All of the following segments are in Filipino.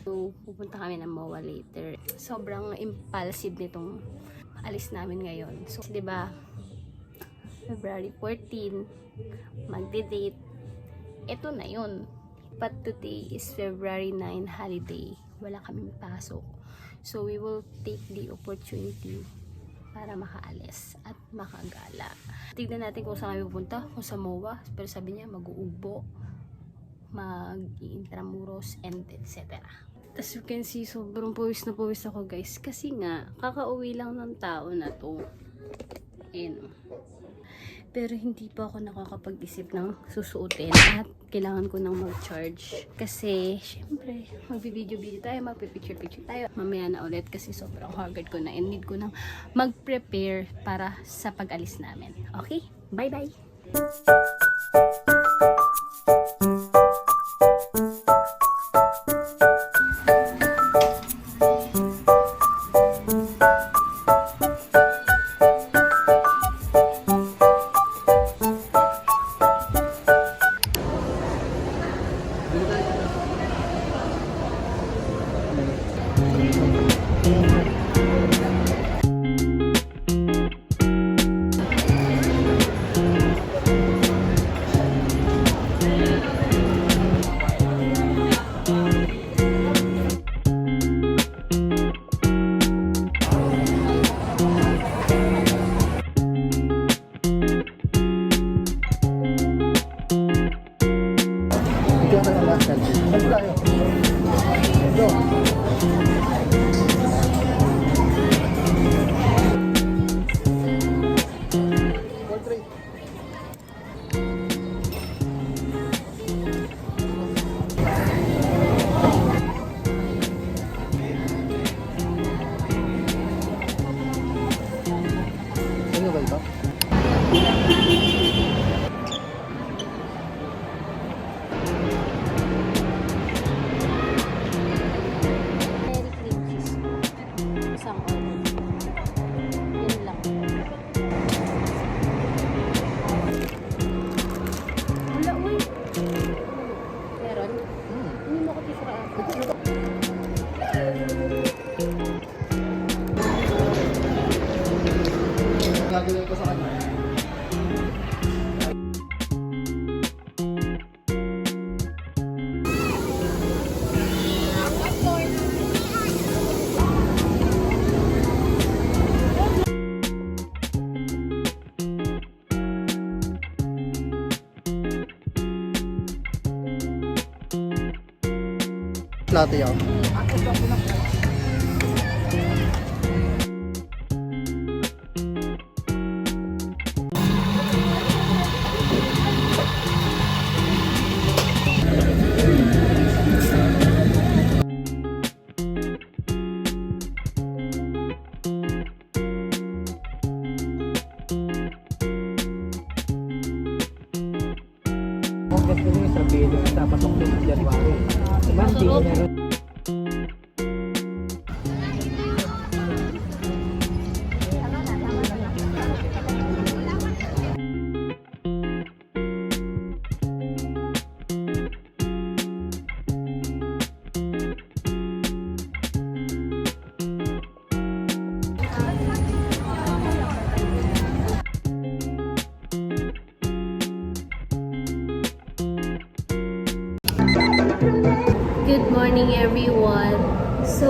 So, pupunta kami ng MOA later. Sobrang impulsive nitong alis namin ngayon. So, di ba, February 14, magde-date. Ito na yun. But today is February 9 holiday. Wala kaming pasok. So, we will take the opportunity para makaalis at makagala. Tignan natin kung saan kami pupunta. Kung sa MOA. Pero sabi niya, mag-uugbo, mag-intramuros, and etc. As you can see, sobrang pawis na pawis ako guys. Kasi nga, kakauwi lang ng tao na to. Ayan. Pero hindi pa ako nakakapag-isip ng susuotin at kailangan ko nang mag-charge. Kasi, syempre, mag-video-video tayo, mag-picture-picture tayo. Mamaya na ulit kasi sobrang haggard ko na and need ko nang mag-prepare para sa pag-alis namin. Okay? Bye-bye! Gagawin ko sa kanya. Latte yan. Gusto nyo sa video sa pasok din sa January. Diba? Hindi ko meron. Good morning everyone! So,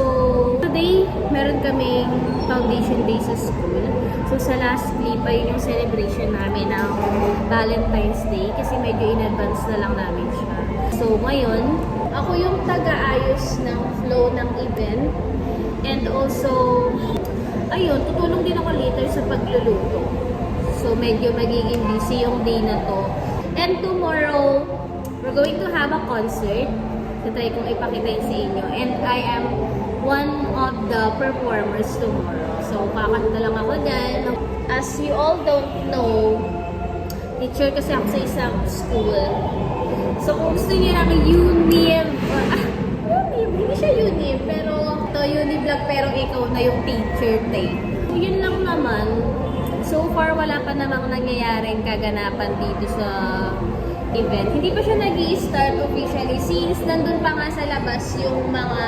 today, meron kaming foundation day sa school. So, sa last clip ay yung celebration namin ng Valentine's Day kasi medyo in advance na lang namin siya. So, ngayon, ako yung taga-ayos ng flow ng event and also, ayun, tutulong din ako later sa pagluluto. So, medyo magiging busy yung day na to. And tomorrow, we're going to have a concert. Try kong ipakita yun sa inyo. And I am one of the performers tomorrow. So, kakanta lang ako dyan. As you all don't know, teacher kasi ako sa isang school. So, kung gusto niyo ng UNIV, hindi siya UNIV, pero ito UNIVlog, pero ikaw na yung teacher day. Yun lang naman. So far, wala pa namang nangyayaring kaganapan dito sa event. Hindi pa siya nag-i-start officially since nandun pa nga sa labas yung mga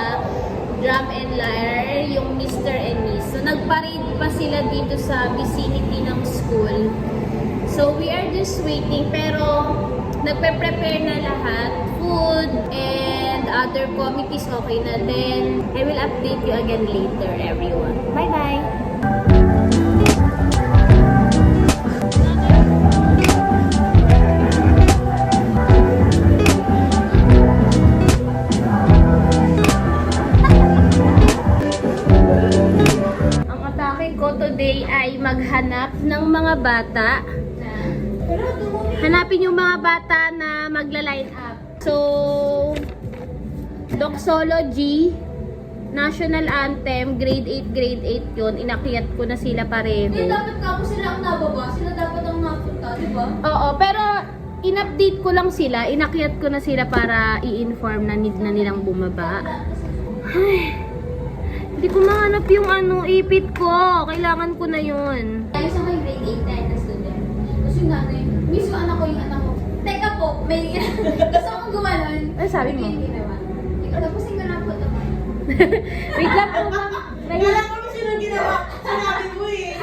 drum and lyre, yung Mr. and Miss. So, nagparade pa sila dito sa vicinity ng school. So, we are just waiting. Pero, nagpe-prepare na lahat. Food and other committees okay na. Then, I will update you again later, everyone. Bye-bye! Ang atake ko today ay maghanap ng mga bata. Hanapin yung mga bata na magla-line up. So, Doxology, National Anthem, grade 8 yun. Inakyat ko na sila pareho. Hindi, dapat ka sila ang nababa. Sila dapat ang napunta, di ba? Oo, pero in-update ko lang sila. Inakyat ko na sila para i-inform na need na nilang bumaba. Ay, hindi ko mahanap yung ipit ko. Kailangan ko na yun. Tayo sa may grade 8 tayo na student. Tapos yung nanay, miss yung anak ko, yung anak ko. Teka po, may gusto akong gumanon. Ay, sabi mo? Hindi naman. Tapusin ko na po naman. Wait lang po, ma'am. Wala ko nung sino ginawa. Sinabi mo eh.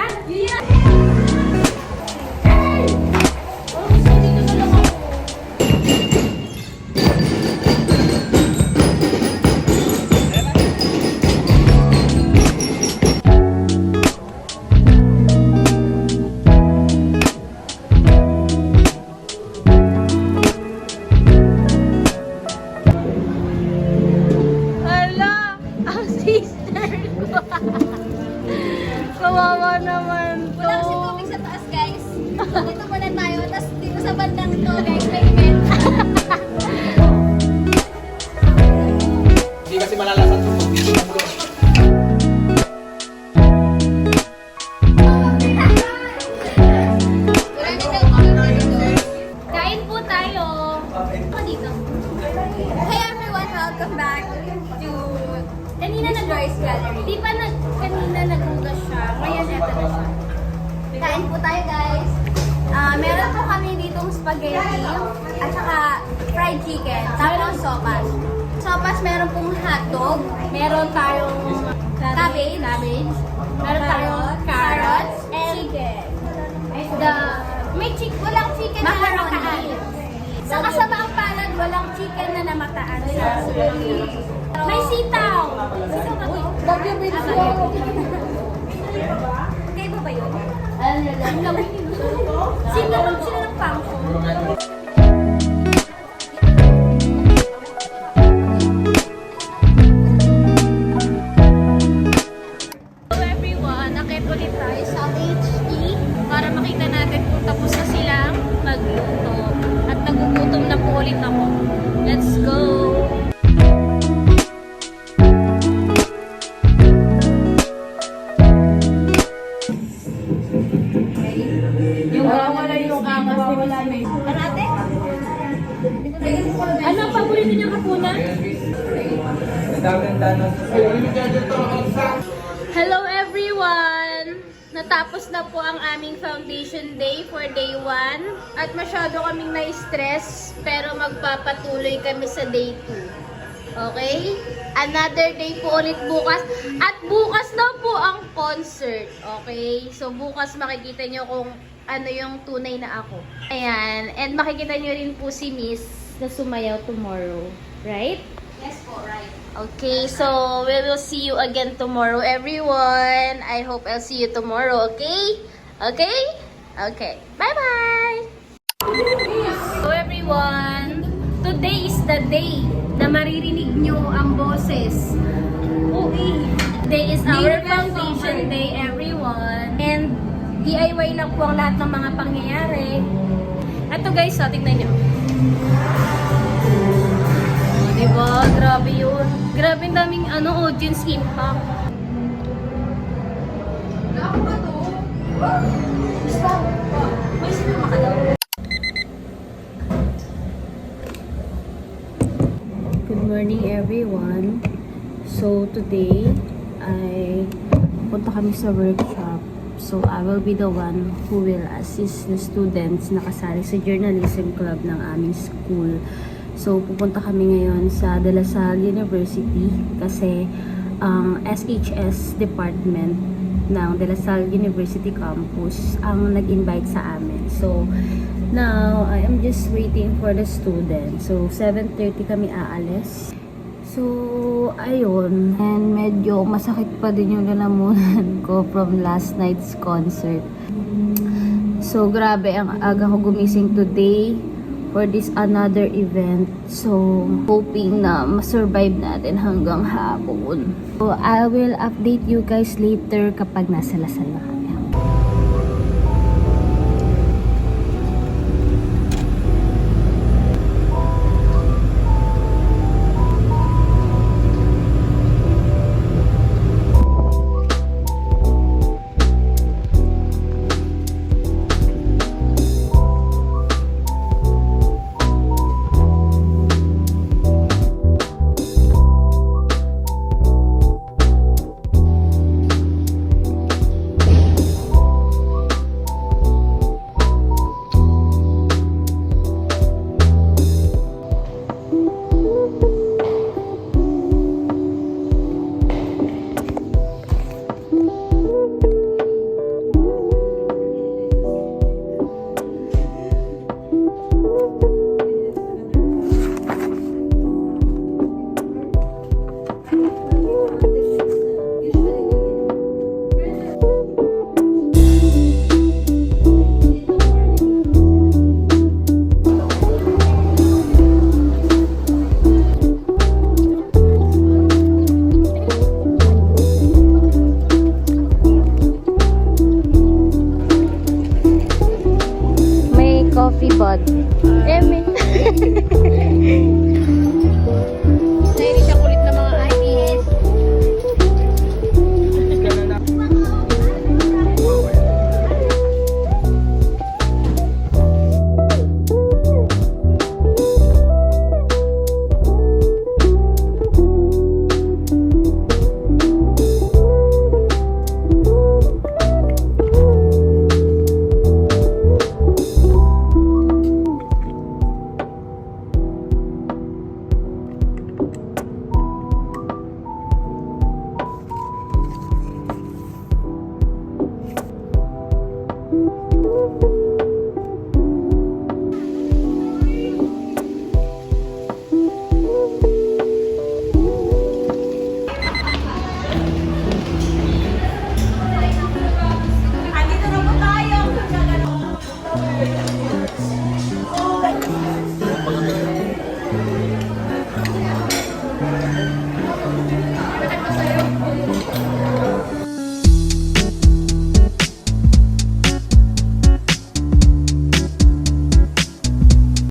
Hala, ang sister ko. Kawawa naman to. Wala kasi tubig sa taas, guys. Dito muna tayo. Tapos dito sa bandang to, guys, may event. Hindi kasi malalasan ito. Kain po tayo. Ako dito. Hey everyone, welcome back to Kanina Miss Joyce Gallery. Di ba kanina naghugas siya? Ngayon eto na siya. Kain po tayo, guys. Meron po kami ditong spaghetti at saka fried chicken, tapos sopas. Sopas, meron pong hotdog, meron tayong cabbage, meron tayong carrots, and walang chicken na namataan. Sa kasamaang palad, walang chicken na namataan sa may sitaw. Sitaw ba ito? Bagyo Bensyo. Kayo ba ba yun? Sino ng function? Hello everyone, nakit ulit tayo sa HE para makita natin kung tapos na silang magluto. At nagugutom na po ulit ako. Let's go! Ano ang paborito niyang kapunan? Hello everyone! Natapos na po ang aming foundation day for day 1 at masyado kaming na-stress pero magpapatuloy kami sa day 2. Okay? Another day po ulit bukas at bukas na po ang concert. Okay? So bukas makikita nyo kung ano yung tunay na ako. Ayan. And makikita nyo rin po si Miss na sumayaw tomorrow. Right? Yes po, right. Okay, so we will see you again tomorrow, everyone. I hope I'll see you tomorrow, okay? Okay? Okay. Bye-bye! So everyone, today is the day na maririnig nyo ang boses. Okay. Today is our foundation day, everyone. And DIY lang po ang lahat ng mga pangyayari. Ito guys, tignan nyo. Diba? Grabe yun. Grabe ang daming audience impact. Good morning everyone. So today ay punta kami sa workshop. So, I will be the one who will assist the students na kasali sa journalism club ng aming school. So, pupunta kami ngayon sa De La Salle University kasi ang SHS department ng De La Salle University campus ang nag-invite sa amin. So, now, I am just waiting for the students. So, 7:30 kami aalis. So, ayun. And medyo masakit pa din yung lalamunan ko from last night's concert. So, grabe. Ang aga ko gumising today for this another event. So, hoping na masurvive natin hanggang hapon. So, I will update you guys later kapag nasa Lasal na kami.